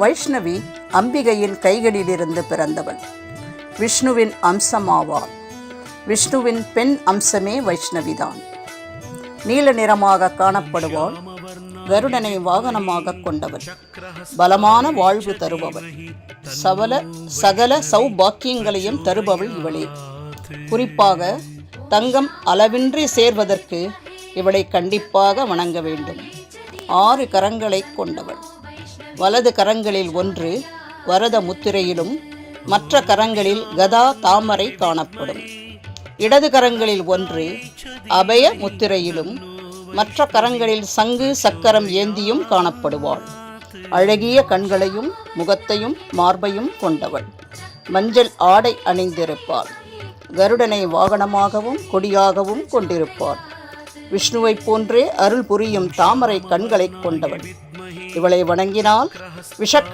வைஷ்ணவி அம்பிகையின் கைகளிலிருந்து பிறந்தவள். விஷ்ணுவின் அம்சமாவாள். விஷ்ணுவின் பெண் அம்சமே வைஷ்ணவிதான். நீல நிறமாக காணப்படுவாள். கருடனை வாகனமாக கொண்டவள். பலமான வாழ்வு தருபவள். சகல சௌபாக்கியங்களையும் தருபவள் இவளே. குறிப்பாக தங்கம் அளவின்றி சேர்வதற்கு இவளை கண்டிப்பாக வணங்க வேண்டும். 6 கரங்களை கொண்டவள். வலது கரங்களில் 1 வரத முத்திரையிலும் மற்ற கரங்களில் கதா தாமரை காணப்படும். இடது கரங்களில் 1 அபய முத்திரையிலும் மற்ற கரங்களில் சங்கு சக்கரம் ஏந்தியும் காணப்படுவாள். அழகிய கண்களையும் முகத்தையும் மார்பையும் கொண்டவள். மஞ்சள் ஆடை அணிந்திருப்பாள். கருடனை வாகனமாகவும் கொடியாகவும் கொண்டிருப்பாள். விஷ்ணுவைப் போன்றே அருள் புரியும் தாமரை கண்களை கொண்டவள். இவளை வணங்கினால்